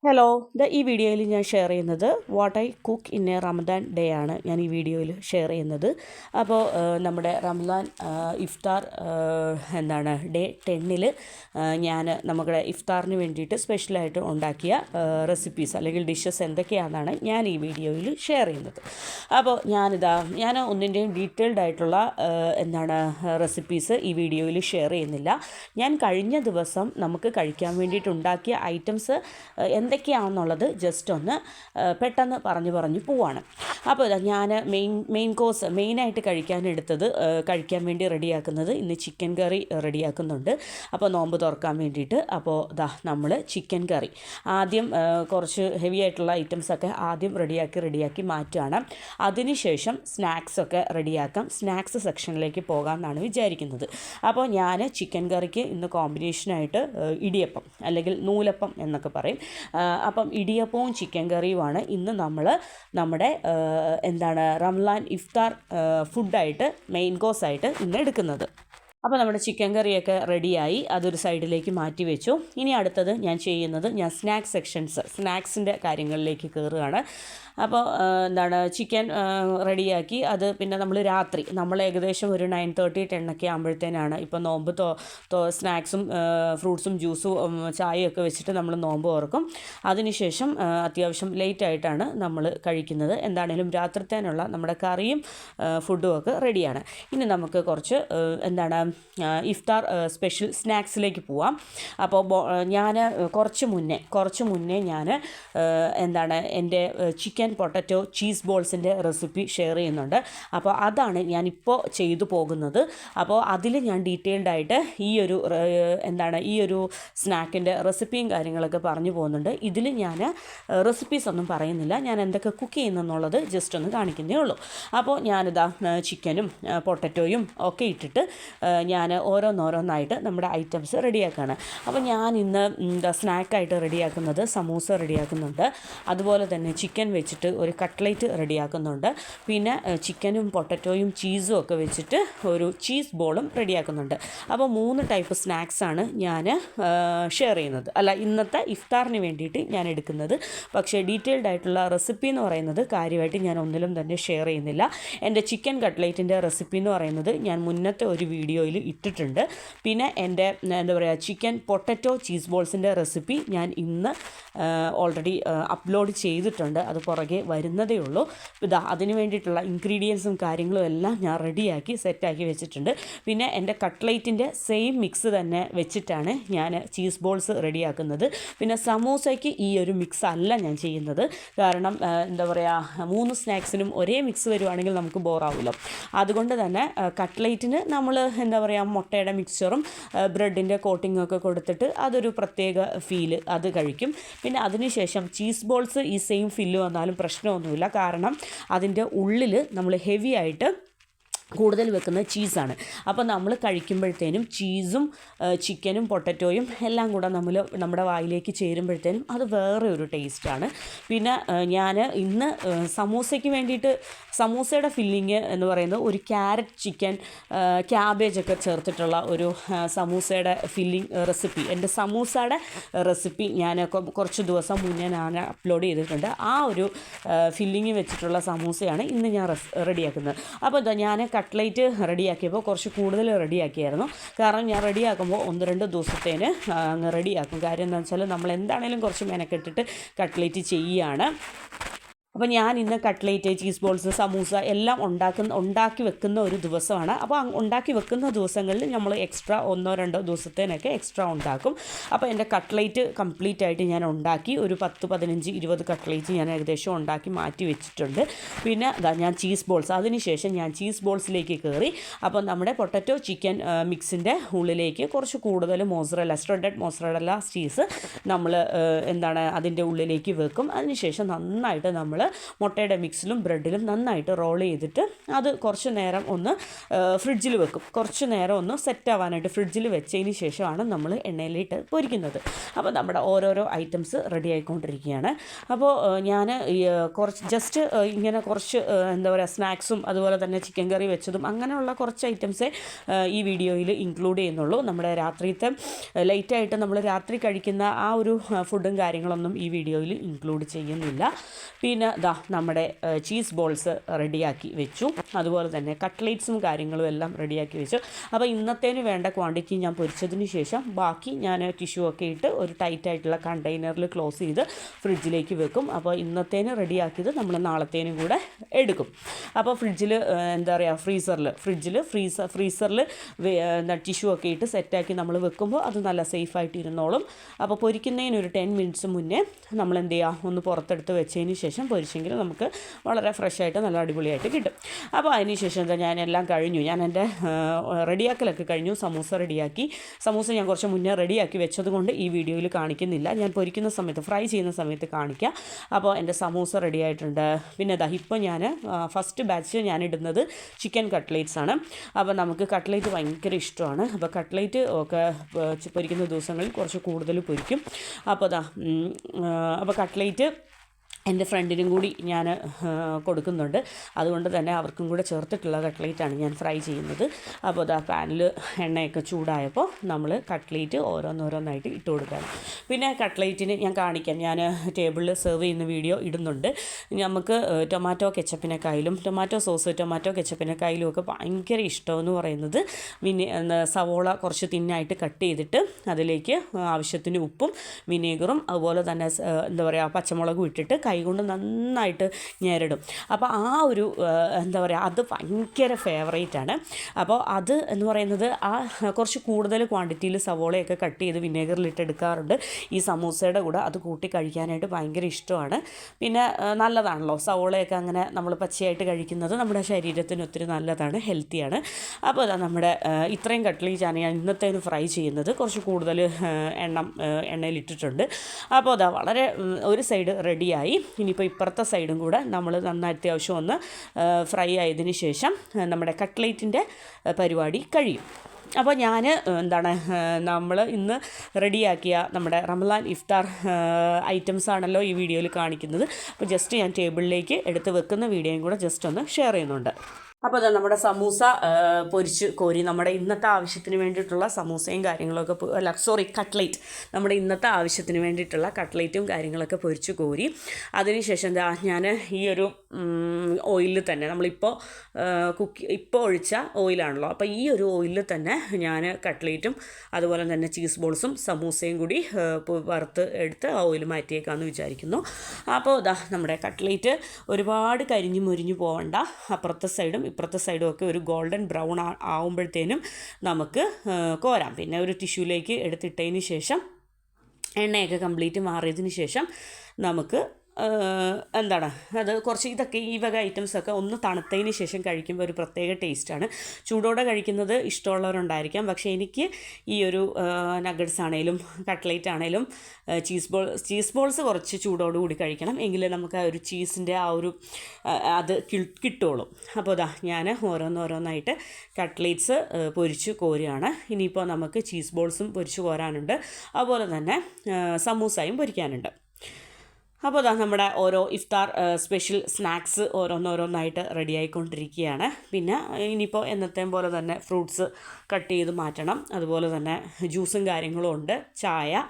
Hello ഈ വീഡിയോയിൽ ഞാൻ ഷെയർ ചെയ്യുന്നത് what I cook in A Ramadan day ആണ് ഞാൻ ഈ വീഡിയോയിൽ ഷെയർ ചെയ്യുന്നത്. അപ്പോൾ നമ്മുടെ റംസാൻ ഇഫ്താർ ഡേ 10-ൽ ഞാൻ നമ്മുടെ ഇഫ്താറിന് വേണ്ടിയിട്ട് സ്പെഷ്യലായിട്ട് ഉണ്ടാക്കിയ റെസിപ്പീസ് അല്ലെങ്കിൽ ഡിഷസ് എന്തൊക്കെയാണെന്നാണ് ഞാൻ ഈ വീഡിയോയിൽ ഷെയർ ചെയ്യുന്നത്. അപ്പോൾ ഞാൻ ഒന്നിൻ്റെയും ഡീറ്റെയിൽഡ് ആയിട്ടുള്ള റെസിപ്പീസ് ഈ വീഡിയോയിൽ ഷെയർ ചെയ്യുന്നില്ല. ഞാൻ കഴിഞ്ഞ ദിവസം നമുക്ക് കഴിക്കാൻ വേണ്ടിയിട്ട് ഉണ്ടാക്കിയ ഐറ്റംസ് എന്തൊക്കെയാണെന്നുള്ളത് ജസ്റ്റ് ഒന്ന് പെട്ടെന്ന് പറഞ്ഞു പോവാണ്. അപ്പോൾ ഞാൻ മെയിനായിട്ട് കഴിക്കാൻ വേണ്ടി റെഡിയാക്കുന്നത് ഇന്ന് ചിക്കൻ കറി റെഡിയാക്കുന്നുണ്ട്. അപ്പോൾ നോമ്പ് തുറക്കാൻ വേണ്ടിയിട്ട്. അപ്പോൾ നമ്മൾ ചിക്കൻ കറി ആദ്യം കുറച്ച് ഹെവി ആയിട്ടുള്ള ഐറ്റംസൊക്കെ ആദ്യം റെഡിയാക്കി മാറ്റുകയാണ്. അതിനുശേഷം സ്നാക്സൊക്കെ റെഡിയാക്കാം. സ്നാക്സ് സെക്ഷനിലേക്ക് പോകാമെന്നാണ് വിചാരിക്കുന്നത്. അപ്പോൾ ഞാൻ ചിക്കൻ കറിക്ക് ഇന്ന് കോമ്പിനേഷനായിട്ട് ഇടിയപ്പം അല്ലെങ്കിൽ നൂലപ്പം എന്നൊക്കെ പറയും. അപ്പം ഇടിയപ്പവും ചിക്കൻ കറിയുമാണ് ഇന്ന് നമ്മുടെ റംസാൻ ഇഫ്താർ ഫുഡായിട്ട് മെയിൻ കോഴ്സായിട്ട് ഇന്ന് എടുക്കുന്നത്. അപ്പോൾ നമ്മുടെ ചിക്കൻ കറിയൊക്കെ റെഡിയായി, അതൊരു സൈഡിലേക്ക് മാറ്റി വെച്ചു. ഇനി അടുത്തത് ഞാൻ സ്നാക്സിൻ്റെ കാര്യങ്ങളിലേക്ക് കയറുകയാണ്. അപ്പോൾ ചിക്കൻ റെഡിയാക്കി. അത് പിന്നെ നമ്മൾ ഏകദേശം ഒരു 9:30 10 ആകുമ്പോഴത്തേനാണ് ഇപ്പോൾ നോമ്പ് സ്നാക്സും ഫ്രൂട്ട്സും ജ്യൂസും ചായയൊക്കെ വെച്ചിട്ട് നമ്മൾ നോമ്പ് തുറക്കും. അതിനുശേഷം അത്യാവശ്യം ലേറ്റായിട്ടാണ് നമ്മൾ കഴിക്കുന്നത്. എന്താണേലും രാത്രിത്തേനുള്ള നമ്മുടെ കറിയും ഫുഡും ഒക്കെ റെഡിയാണ്. ഇനി നമുക്ക് കുറച്ച് ഇഫ്താർ സ്പെഷ്യൽ സ്നാക്സിലേക്ക് പോവാം. അപ്പോൾ ഞാൻ കുറച്ച് മുന്നേ ഞാൻ എൻ്റെ ചിക്കൻ പൊട്ടറ്റോ ചീസ് ബോൾസിൻ്റെ റെസിപ്പി ഷെയർ ചെയ്യുന്നുണ്ട്. അപ്പോൾ അതാണ് ഞാനിപ്പോൾ ചെയ്തു പോകുന്നത്. അപ്പോൾ അതിൽ ഞാൻ ഡീറ്റെയിൽഡ് ആയിട്ട് ഈ ഒരു സ്നാക്കിൻ്റെ റെസിപ്പിയും കാര്യങ്ങളൊക്കെ പറഞ്ഞു പോകുന്നുണ്ട്. ഇതിൽ ഞാൻ റെസിപ്പീസ് ഒന്നും പറയുന്നില്ല, ഞാൻ എന്തൊക്കെ കുക്ക് ചെയ്യുന്നെന്നുള്ളത് ജസ്റ്റ് ഒന്ന് കാണിക്കുന്നേ ഉള്ളൂ. അപ്പോൾ ചിക്കനും പൊട്ടറ്റോയും ഒക്കെ ഇട്ടിട്ട് ഞാൻ ഓരോന്നായിട്ട് നമ്മുടെ ഐറ്റംസ് റെഡിയാക്കുകയാണ്. അപ്പോൾ ഞാൻ ഇന്ന് സ്നാക്കായിട്ട് റെഡിയാക്കുന്നത് സമൂസ റെഡിയാക്കുന്നുണ്ട്. അതുപോലെ തന്നെ ചിക്കൻ വെച്ചിട്ട് ഒരു കട്ട്ലേറ്റ് റെഡിയാക്കുന്നുണ്ട്. പിന്നെ ചിക്കനും പൊട്ടറ്റോയും ചീസും ഒക്കെ വെച്ചിട്ട് ഒരു ചീസ് ബോളും റെഡിയാക്കുന്നുണ്ട്. അപ്പോൾ 3 ടൈപ്പ് സ്നാക്സാണ് ഞാൻ ഷെയർ ചെയ്യുന്നത്, ഇന്നത്തെ ഇഫ്താറിന് വേണ്ടിയിട്ട് ഞാൻ എടുക്കുന്നത്. പക്ഷേ ഡീറ്റെയിൽഡ് ആയിട്ടുള്ള റെസിപ്പി എന്ന് പറയുന്നത് കാര്യമായിട്ട് ഞാൻ ഒന്നിലും തന്നെ ഷെയർ ചെയ്യുന്നില്ല. എൻ്റെ ചിക്കൻ കട്ട്ലേറ്റിൻ്റെ റെസിപ്പി എന്ന് പറയുന്നത് ഞാൻ മുന്നത്തെ ഒരു വീഡിയോയിൽ ഇട്ടിട്ടുണ്ട്. പിന്നെ എൻ്റെ ചിക്കൻ പൊട്ടറ്റോ ചീസ് ബോൾസിൻ്റെ റെസിപ്പി ഞാൻ ഇന്ന് ഓൾറെഡി അപ്ലോഡ് ചെയ്തിട്ടുണ്ട്. അത് പുറകെ വരുന്നതേ ഉള്ളൂ. അതിന് വേണ്ടിയിട്ടുള്ള ഇൻഗ്രീഡിയൻസും കാര്യങ്ങളും എല്ലാം ഞാൻ റെഡിയാക്കി സെറ്റാക്കി വെച്ചിട്ടുണ്ട്. പിന്നെ എൻ്റെ കട്ട്ലേറ്റിൻ്റെ സെയിം മിക്സ് തന്നെ വെച്ചിട്ടാണ് ഞാൻ ചീസ് ബോൾസ് റെഡിയാക്കുന്നത്. പിന്നെ സമൂസയ്ക്ക് ഈ ഒരു മിക്സ് അല്ല ഞാൻ ചെയ്യുന്നത്. കാരണം 3 സ്നാക്സിനും ഒരേ മിക്സ് വരുവാണെങ്കിൽ നമുക്ക് ബോറാവുമല്ലോ. അതുകൊണ്ട് തന്നെ കട്ട്ലേറ്റിന് നമ്മൾ മുട്ടയുടെ മിക്സ്ചറും ബ്രെഡിൻ്റെ കോട്ടിങ്ങും ഒക്കെ കൊടുത്തിട്ട് അതൊരു പ്രത്യേക ഫീല് അത് കഴിക്കും. പിന്നെ അതിനുശേഷം ചീസ് ബോൾസ് ഈ സെയിം ഫില്ല് വന്നാലും പ്രശ്നമൊന്നുമില്ല. കാരണം അതിൻ്റെ ഉള്ളിൽ നമ്മൾ ഹെവി ആയിട്ട് കൂടുതൽ വെക്കുന്നത് ചീസാണ്. അപ്പോൾ നമ്മൾ കഴിക്കുമ്പോഴത്തേനും ചീസും ചിക്കനും പൊട്ടറ്റോയും എല്ലാം കൂടെ നമ്മുടെ വായിലേക്ക് ചേരുമ്പോഴത്തേനും അത് വേറെ ഒരു ടേസ്റ്റാണ്. പിന്നെ ഞാൻ ഇന്ന് സമൂസയ്ക്ക് വേണ്ടിയിട്ട് സമൂസയുടെ ഫില്ലിങ് എന്ന് പറയുന്നത് ഒരു ക്യാരറ്റ് ചിക്കൻ ക്യാബേജൊക്കെ ചേർത്തിട്ടുള്ള ഒരു സമൂസയുടെ ഫില്ലിങ് റെസിപ്പി, എൻ്റെ സമൂസയുടെ റെസിപ്പി ഞാൻ കുറച്ച് ദിവസം മുന്നേ ഞാൻ അപ്ലോഡ് ചെയ്തിട്ടുണ്ട്. ആ ഒരു ഫില്ലിങ് വെച്ചിട്ടുള്ള സമൂസയാണ് ഇന്ന് ഞാൻ റെഡിയാക്കുന്നത്. അപ്പോൾ ഞാൻ കട്ട്ലേറ്റ് റെഡിയാക്കിയപ്പോൾ കുറച്ച് കൂടുതൽ റെഡിയാക്കിയായിരുന്നു. കാരണം ഞാൻ റെഡിയാക്കുമ്പോൾ 1-2 ദിവസത്തേന് അങ്ങ് റെഡിയാക്കും. കാര്യം എന്താണെന്ന് വെച്ചാൽ നമ്മൾ എന്താണേലും കുറച്ച് മെനക്കെട്ടിട്ട് കട്ട്ലേറ്റ് ചെയ്യുകയാണ്. അപ്പോൾ ഞാൻ ഇന്ന് കട്ട്ലേറ്റ് ചീസ് ബോൾസ് സമൂസ എല്ലാം ഉണ്ടാക്കി വെക്കുന്ന ഒരു ദിവസമാണ്. അപ്പോൾ ഉണ്ടാക്കി വെക്കുന്ന ദിവസങ്ങളിൽ നമ്മൾ എക്സ്ട്രാ 1-2 ദിവസത്തേനൊക്കെ എക്സ്ട്രാ ഉണ്ടാക്കും. അപ്പോൾ എൻ്റെ കട്ട്ലേറ്റ് കംപ്ലീറ്റ് ആയിട്ട് ഞാൻ ഉണ്ടാക്കി ഒരു 10, 15, 20 കട്ട്ലേറ്റ് ഞാൻ ഏകദേശം ഉണ്ടാക്കി മാറ്റി വെച്ചിട്ടുണ്ട്. പിന്നെ ഞാൻ ചീസ് ബോൾസ്, അതിനുശേഷം ഞാൻ ചീസ് ബോൾസിലേക്ക് കയറി. അപ്പോൾ നമ്മുടെ പൊട്ടറ്റോ ചിക്കൻ മിക്സിൻ്റെ ഉള്ളിലേക്ക് കുറച്ച് കൂടുതൽ ഷ്രെഡഡ് മോസറല്ല ചീസ് നമ്മൾ അതിൻ്റെ ഉള്ളിലേക്ക് വെക്കും. അതിനുശേഷം നന്നായിട്ട് നമ്മൾ മുട്ടയുടെ മിക്സിലും ബ്രെഡിലും നന്നായിട്ട് റോൾ ചെയ്തിട്ട് അത് കുറച്ച് നേരം ഒന്ന് ഫ്രിഡ്ജിൽ വെക്കും. കുറച്ച് നേരം ഒന്ന് സെറ്റ് ആവാനായിട്ട് ഫ്രിഡ്ജിൽ വെച്ചതിന് ശേഷമാണ് നമ്മൾ എണ്ണയിലിട്ട് പൊരിക്കുന്നത്. അപ്പോൾ നമ്മുടെ ഓരോരോ ഐറ്റംസ് റെഡി ആയിക്കൊണ്ടിരിക്കുകയാണ്. അപ്പോൾ ഞാൻ കുറച്ച് ജസ്റ്റ് ഇങ്ങനെ കുറച്ച് എന്താ പറയുക സ്നാക്സും അതുപോലെ തന്നെ ചിക്കൻ കറി വെച്ചതും അങ്ങനെയുള്ള കുറച്ച് ഐറ്റംസേ ഈ വീഡിയോയിൽ ഇൻക്ലൂഡ് ചെയ്യുന്നുള്ളൂ. നമ്മുടെ രാത്രിത്തെ ലേറ്റായിട്ട് നമ്മൾ രാത്രി കഴിക്കുന്ന ആ ഒരു ഫുഡും കാര്യങ്ങളൊന്നും ഈ വീഡിയോയിൽ ഇൻക്ലൂഡ് ചെയ്യുന്നില്ല. പിന്നെ നമ്മുടെ ചീസ് ബോൾസ് റെഡിയാക്കി വെച്ചു. അതുപോലെ തന്നെ കട്ട്ലേറ്റ്സും കാര്യങ്ങളും എല്ലാം റെഡിയാക്കി വെച്ചു. അപ്പോൾ ഇന്നത്തേന് വേണ്ട ക്വാണ്ടിറ്റി ഞാൻ പൊരിച്ചതിന് ശേഷം ബാക്കി ഞാൻ ടിഷ്യൂ ഒക്കെ ഇട്ട് ഒരു ടൈറ്റായിട്ടുള്ള കണ്ടെയ്നറിൽ ക്ലോസ് ചെയ്ത് ഫ്രിഡ്ജിലേക്ക് വെക്കും. അപ്പോൾ ഇന്നത്തേന് റെഡിയാക്കിയത് നമ്മൾ നാളത്തേനും കൂടെ എടുക്കും. അപ്പോൾ ഫ്രിഡ്ജിൽ എന്താ പറയുക ഫ്രീസറിൽ ടിഷ്യൂ ഒക്കെ ഇട്ട് സെറ്റാക്കി നമ്മൾ വെക്കുമ്പോൾ അത് നല്ല സേഫായിട്ട് ഇരുന്നോളും. അപ്പോൾ പൊരിക്കുന്നതിന് ഒരു 10 മിനിറ്റ്സ് മുന്നേ നമ്മൾ എന്ത് ചെയ്യുക, ഒന്ന് പുറത്തെടുത്ത് വെച്ചതിന് ശേഷം പൊരിച്ചെങ്കിൽ നമുക്ക് വളരെ ഫ്രഷായിട്ട് നല്ല അടിപൊളിയായിട്ട് കിട്ടും. അപ്പോൾ അതിന് ശേഷം ഞാനെല്ലാം കഴിഞ്ഞു. ഞാൻ എൻ്റെ റെഡിയാക്കലൊക്കെ കഴിഞ്ഞു. സമൂസ റെഡിയാക്കി. സമൂസ ഞാൻ കുറച്ച് മുന്നേ റെഡിയാക്കി വെച്ചത് കൊണ്ട് ഈ വീഡിയോയിൽ കാണിക്കുന്നില്ല. ഞാൻ പൊരിക്കുന്ന സമയത്ത് ഫ്രൈ ചെയ്യുന്ന സമയത്ത് കാണിക്കാം. അപ്പോൾ എൻ്റെ സമൂസ റെഡി ആയിട്ടുണ്ട്. പിന്നെ ഇപ്പോൾ ഞാൻ ഫസ്റ്റ് ബാച്ച് ഞാൻ ഇടുന്നത് ചിക്കൻ കട്ട്ലേറ്റ്സ് ആണ്. അപ്പോൾ നമുക്ക് കട്ട്ലേറ്റ് ഭയങ്കര ഇഷ്ടമാണ്. അപ്പോൾ കട്ട്ലേറ്റ് ഒക്കെ പൊരിക്കുന്ന ദിവസങ്ങളിൽ കുറച്ച് കൂടുതൽ പൊരിക്കും. അപ്പോൾ കട്ട്ലേറ്റ് എൻ്റെ ഫ്രണ്ടിനും കൂടി ഞാൻ കൊടുക്കുന്നുണ്ട്. അതുകൊണ്ട് തന്നെ അവർക്കും കൂടെ ചേർത്തിട്ടുള്ള കട്ട്ലേറ്റാണ് ഞാൻ ഫ്രൈ ചെയ്യുന്നത്. അപ്പോൾ പാനിൽ എണ്ണയൊക്കെ ചൂടായപ്പോൾ നമ്മൾ കട്ട്ലേറ്റ് ഓരോന്നോരോന്നായിട്ട് ഇട്ട് കൊടുക്കണം. പിന്നെ കട്ട്ലേറ്റിന് ഞാൻ കാണിക്കാം, ഞാൻ ടേബിളിൽ സെർവ് ചെയ്യുന്ന വീഡിയോ ഇടുന്നുണ്ട്. നമുക്ക് ടൊമാറ്റോ കെച്ചപ്പിനെക്കായാലും ഒക്കെ ഭയങ്കര ഇഷ്ടമെന്ന് പറയുന്നത് സവോള കുറച്ച് തിന്നായിട്ട് കട്ട് ചെയ്തിട്ട് അതിലേക്ക് ആവശ്യത്തിന് ഉപ്പും വിനീഗറും അതുപോലെ തന്നെ എന്താ പറയുക പച്ചമുളകും ഇട്ടിട്ട് കൈകൊണ്ട് നന്നായിട്ട് ഞെരടും. അപ്പോൾ ആ ഒരു എന്താ പറയുക അത് ഭയങ്കര ഫേവറേറ്റാണ്. അപ്പോൾ അത് എന്ന് പറയുന്നത് കുറച്ച് കൂടുതൽ ക്വാണ്ടിറ്റിയിൽ സവോളയൊക്കെ കട്ട് ചെയ്ത് വിനേഗറിലിട്ട് എടുക്കാറുണ്ട്. ഈ സമൂസയുടെ കൂടെ അത് കൂട്ടി കഴിക്കാനായിട്ട് ഭയങ്കര ഇഷ്ടമാണ്. പിന്നെ നല്ലതാണല്ലോ സവോളയൊക്കെ അങ്ങനെ നമ്മൾ പച്ചയായിട്ട് കഴിക്കുന്നത് നമ്മുടെ ശരീരത്തിന് ഒത്തിരി നല്ലതാണ്, ഹെൽത്തിയാണ്. അപ്പോൾ നമ്മുടെ ഇത്രയും കട്ട്ലേറ്റാണ് ഞാൻ ഇന്നത്തേന് ഫ്രൈ ചെയ്യുന്നത്. കുറച്ച് കൂടുതൽ എണ്ണയിലിട്ടിട്ടുണ്ട്. അപ്പോൾ വളരെ ഒരു സൈഡ് റെഡിയായി. ഇനിയിപ്പോൾ ഇപ്പുറത്തെ സൈഡും കൂടെ നമ്മൾ നന്നായി അത്യാവശ്യം ഒന്ന് ഫ്രൈ ആയതിന് ശേഷം നമ്മുടെ കട്ട്ലേറ്റിൻ്റെ പരിപാടി കഴിയും. അപ്പോൾ ഞാൻ നമ്മൾ ഇന്ന് റെഡിയാക്കിയ നമ്മുടെ റമദാൻ ഇഫ്താർ ഐറ്റംസ് ആണല്ലോ ഈ വീഡിയോയിൽ കാണിക്കുന്നത്. അപ്പോൾ ജസ്റ്റ് ഞാൻ ടേബിളിലേക്ക് എടുത്ത് വെക്കുന്ന വീഡിയോയും കൂടെ ജസ്റ്റ് ഒന്ന് ഷെയർ ചെയ്യുന്നുണ്ട്. അപ്പോൾ നമ്മുടെ സമൂസ പൊരിച്ച് കോരി നമ്മുടെ ഇന്നത്തെ ആവശ്യത്തിന് വേണ്ടിയിട്ടുള്ള സമൂസയും കാര്യങ്ങളൊക്കെ കട്ട്ലേറ്റ് നമ്മുടെ ഇന്നത്തെ ആവശ്യത്തിന് വേണ്ടിയിട്ടുള്ള കട്ട്ലേറ്റും കാര്യങ്ങളൊക്കെ പൊരിച്ച് കോരി അതിനുശേഷം ഞാൻ ഈ ഒരു ഓയിലിൽ തന്നെ നമ്മളിപ്പോൾ ഇപ്പോൾ ഒഴിച്ച ഓയിലാണല്ലോ, അപ്പോൾ ഈ ഒരു ഓയിലിൽ തന്നെ ഞാൻ കട്ട്ലേറ്റും അതുപോലെ തന്നെ ചീസ് ബോൾസും സമൂസയും കൂടി വറുത്ത് എടുത്ത് ആ ഓയിൽ മാറ്റിയേക്കാമെന്ന് വിചാരിക്കുന്നു. അപ്പോൾ നമ്മുടെ കട്ട്ലേറ്റ് ഒരുപാട് കരിഞ്ഞു മുരിഞ്ഞു പോകണ്ട, അപ്പുറത്തെ സൈഡും ഇപ്പുറത്തെ സൈഡും ഒക്കെ ഒരു ഗോൾഡൻ ബ്രൗൺ ആവുമ്പോഴത്തേനും നമുക്ക് കോരാം. പിന്നെ ഒരു ടിഷ്യൂലേക്ക് എടുത്തിട്ടതിന് ശേഷം എണ്ണയൊക്കെ കംപ്ലീറ്റ് മാറിയതിന് ശേഷം നമുക്ക് അത് കുറച്ച് ഇതൊക്കെ ഈ വക ഐറ്റംസൊക്കെ ഒന്ന് തണുത്തതിന് ശേഷം കഴിക്കുമ്പോൾ ഒരു പ്രത്യേക ടേസ്റ്റാണ്. ചൂടോടെ കഴിക്കുന്നത് ഇഷ്ടമുള്ളവരുണ്ടായിരിക്കാം. പക്ഷേ എനിക്ക് ഈ ഒരു നഗറ്റ്സ് ആണെങ്കിലും കട്ട്ലേറ്റ് ആണെങ്കിലും ചീസ് ബോൾസ് കുറച്ച് ചൂടോടുകൂടി കഴിക്കണം, എങ്കിലേ നമുക്ക് ആ ഒരു ചീസിൻ്റെ ആ ഒരു അത് കിട്ടുള്ളൂ. അപ്പോൾ ഞാൻ ഓരോന്നോരോന്നായിട്ട് കട്ട്ലേറ്റ്സ് പൊരിച്ച് കോരുകയാണ്. ഇനിയിപ്പോൾ നമുക്ക് ചീസ് ബോൾസും പൊരിച്ച് കോരാനുണ്ട്, അതുപോലെ തന്നെ സമൂസയും പൊരിക്കാനുണ്ട്. അപ്പോൾ നമ്മുടെ ഓരോ ഇഫ്താർ സ്പെഷ്യൽ സ്നാക്സ് ഓരോന്നോരോന്നായിട്ട് റെഡി ആയിക്കൊണ്ടിരിക്കുകയാണ്. പിന്നെ ഇനിയിപ്പോൾ എന്നത്തെയും പോലെ തന്നെ ഫ്രൂട്ട്സ് കട്ട് ചെയ്ത് മാറ്റണം, അതുപോലെ തന്നെ ജ്യൂസും കാര്യങ്ങളും ഉണ്ട്, ചായ,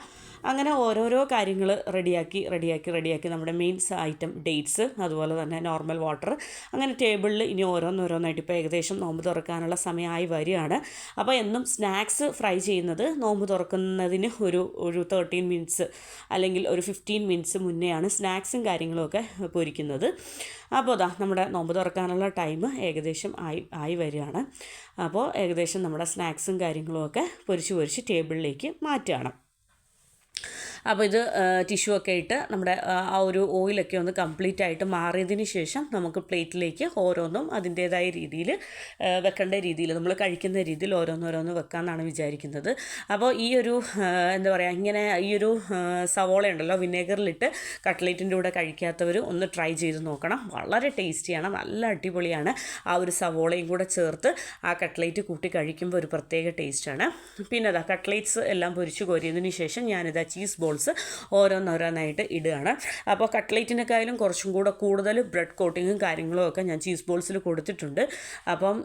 അങ്ങനെ ഓരോരോ കാര്യങ്ങൾ റെഡിയാക്കി നമ്മുടെ മെയിൻ ഐറ്റം ഡേറ്റ്സ്, അതുപോലെ തന്നെ നോർമൽ വാട്ടർ, അങ്ങനെ ടേബിളിൽ ഇനി ഓരോന്നോരോന്നായിട്ട് ഇപ്പോൾ ഏകദേശം നോമ്പ് തുറക്കാനുള്ള സമയമായി വരികയാണ്. അപ്പോൾ എന്നും സ്നാക്സ് ഫ്രൈ ചെയ്യുന്നത് നോമ്പ് തുറക്കുന്നതിന് ഒരു 13 മിനിറ്റ്സ് അല്ലെങ്കിൽ ഒരു 15 മിനിറ്റ്സ് മുന്നെയാണ് സ്നാക്സും കാര്യങ്ങളുമൊക്കെ പൊരിക്കുന്നത്. അപ്പോൾ നമ്മുടെ നോമ്പ് തുറക്കാനുള്ള ടൈം ഏകദേശം ആയി വരികയാണ്. അപ്പോൾ ഏകദേശം നമ്മുടെ സ്നാക്സും കാര്യങ്ങളുമൊക്കെ പൊരിച്ച് ടേബിളിലേക്ക് മാറ്റുകയാണ്. അപ്പോൾ ഇത് ടിഷ്യൂ ഒക്കെ ഇട്ട് നമ്മുടെ ആ ഒരു ഓയിലൊക്കെ ഒന്ന് കംപ്ലീറ്റ് ആയിട്ട് മാറിയതിന് ശേഷം നമുക്ക് പ്ലേറ്റിലേക്ക് ഓരോന്നും അതിൻ്റേതായ രീതിയിൽ വെക്കേണ്ട രീതിയിൽ നമ്മൾ കഴിക്കുന്ന രീതിയിൽ ഓരോന്നോരോന്ന് വെക്കാമെന്നാണ് വിചാരിക്കുന്നത്. അപ്പോൾ ഈ ഒരു എന്താ പറയുക, ഇങ്ങനെ ഈ ഒരു സവോള ഉണ്ടല്ലോ വിനേഗറിലിട്ട് കട്ട്ലേറ്റിൻ്റെ കൂടെ കഴിക്കാത്തവർ ഒന്ന് ട്രൈ ചെയ്ത് നോക്കണം. വളരെ ടേസ്റ്റിയാണ്, നല്ല അടിപൊളിയാണ്. ആ ഒരു സവോളയും കൂടെ ചേർത്ത് ആ കട്ട്ലേറ്റ് കൂട്ടി കഴിക്കുമ്പോൾ ഒരു പ്രത്യേക ടേസ്റ്റാണ്. പിന്നെ അതാ കട്ട്ലേറ്റ്സ് എല്ലാം പൊരിച്ച് കോരിയതിന് ശേഷം ഞാനിതാ ചീസ് ബോൾസ് ഓരോന്നോരോന്നായിട്ട് ഇടുകയാണ്. അപ്പോൾ കട്ട്ലേറ്റിനേക്കാളും കുറച്ചും കൂടെ കൂടുതൽ ബ്രെഡ് കോട്ടിങ്ങും കാര്യങ്ങളും ഒക്കെ ഞാൻ ചീസ് ബോൾസിൽ കൊടുത്തിട്ടുണ്ട്. അപ്പം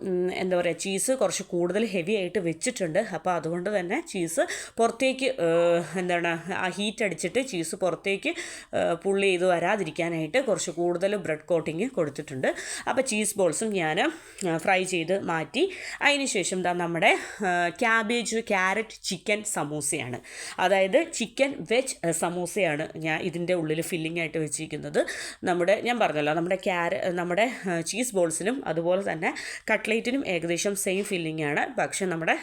എന്താ പറയുക, ചീസ് കുറച്ച് കൂടുതൽ ഹെവി ആയിട്ട് വെച്ചിട്ടുണ്ട്. അപ്പോൾ അതുകൊണ്ട് തന്നെ ചീസ് പുറത്തേക്ക് എന്താണ് ആ ഹീറ്റ് അടിച്ചിട്ട് ചീസ് പുറത്തേക്ക് പുള്ളി ചെയ്ത് വരാതിരിക്കാനായിട്ട് കുറച്ച് കൂടുതൽ ബ്രെഡ് കോട്ടിങ് കൊടുത്തിട്ടുണ്ട്. അപ്പോൾ ചീസ് ബോൾസും ഞാൻ ഫ്രൈ ചെയ്ത് മാറ്റി. അതിന് ശേഷം നമ്മുടെ ക്യാബേജ് ക്യാരറ്റ് ചിക്കൻ സമൂസയാണ്, അതായത് ചിക്കൻ വെജ് സമൂസയാണ് ഞാൻ ഇതിൻ്റെ ഉള്ളിൽ ഫില്ലിംഗ് ആയിട്ട് വെച്ചിരിക്കുന്നത്. ഞാൻ പറഞ്ഞല്ലോ നമ്മുടെ ചീസ് ബോൾസിനും അതുപോലെ തന്നെ കട്ട്ലേറ്റിനും ഏകദേശം സെയിം ഫില്ലിംഗ് ആണ്. പക്ഷേ നമ്മുടെ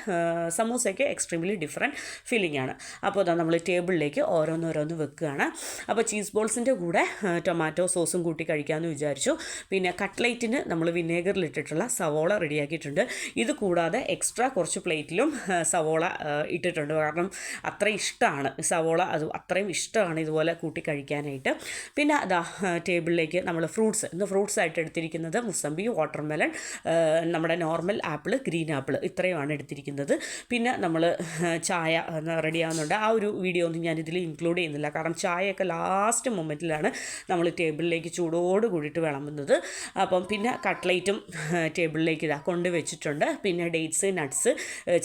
സമൂസയ്ക്ക് എക്സ്ട്രീംലി ഡിഫറെൻറ്റ് ഫില്ലിംഗ് ആണ്. അപ്പോൾ നമ്മൾ ടേബിളിലേക്ക് ഓരോന്നോരോന്ന് വെക്കുകയാണ്. അപ്പോൾ ചീസ് ബോൾസിൻ്റെ കൂടെ ടൊമാറ്റോ സോസും കൂട്ടി കഴിക്കാമെന്ന് വിചാരിച്ചു. പിന്നെ കട്ട്ലേറ്റിന് നമ്മൾ വിനേഗറിലിട്ടിട്ടുള്ള സവോള റെഡിയാക്കിയിട്ടുണ്ട്. ഇത് കൂടാതെ എക്സ്ട്രാ കുറച്ച് പ്ലേറ്റിലും സവോള ഇട്ടിട്ടുണ്ട്. കാരണം അത്ര ഇഷ്ടമാണ് സവോള, അത് അത്രയും ഇഷ്ടമാണ് ഇതുപോലെ കൂട്ടി കഴിക്കാനായിട്ട്. പിന്നെ അതാ ടേബിളിലേക്ക് നമ്മൾ ഇന്ന് ഫ്രൂട്ട്സ് ആയിട്ട് എടുത്തിരിക്കുന്നത് മുസമ്പി, വാട്ടർമെലൺ, നമ്മുടെ നോർമൽ ആപ്പിൾ, ഗ്രീൻ ആപ്പിൾ, ഇത്രയുമാണ് എടുത്തിരിക്കുന്നത്. പിന്നെ നമ്മൾ ചായ റെഡിയാവുന്നുണ്ട്. ആ ഒരു വീഡിയോ ഒന്നും ഞാനിതിൽ ഇൻക്ലൂഡ് ചെയ്യുന്നില്ല, കാരണം ചായയൊക്കെ ലാസ്റ്റ് മൊമെൻറ്റിലാണ് നമ്മൾ ടേബിളിലേക്ക് ചൂടോട് കൂടിയിട്ട് വിളമ്പുന്നത്. അപ്പം പിന്നെ കട്ട്ലേറ്റും ടേബിളിലേക്ക് കൊണ്ടുവച്ചിട്ടുണ്ട്. പിന്നെ ഡേറ്റ്സ്, നട്ട്സ്,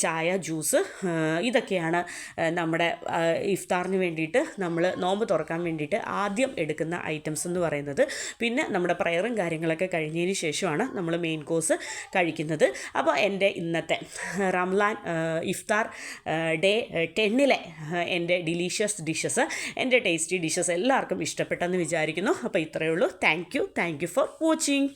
ചായ, ജ്യൂസ്, ഇതൊക്കെയാണ് നമ്മുടെ ഇഫ്താറിന് വേണ്ടിയിട്ട് നമ്മൾ നോമ്പ് തുറക്കാൻ വേണ്ടിയിട്ട് ആദ്യം എടുക്കുന്ന ഐറ്റംസ് എന്ന് പറയുന്നത്. പിന്നെ നമ്മുടെ പ്രയറും കാര്യങ്ങളൊക്കെ കഴിഞ്ഞതിന് ശേഷമാണ് നമ്മൾ മെയിൻ കോഴ്സ് കഴിക്കുന്നത്. അപ്പോൾ എൻ്റെ ഇന്നത്തെ റംലാൻ ഇഫ്താർ ഡേ 10 എൻ്റെ ഡിലീഷ്യസ് ഡിഷസ്, എൻ്റെ ടേസ്റ്റി ഡിഷസ് എല്ലാവർക്കും ഇഷ്ടപ്പെട്ടെന്ന് വിചാരിക്കുന്നു. അപ്പോൾ ഇത്രയേ ഉള്ളൂ. Thank you for watching.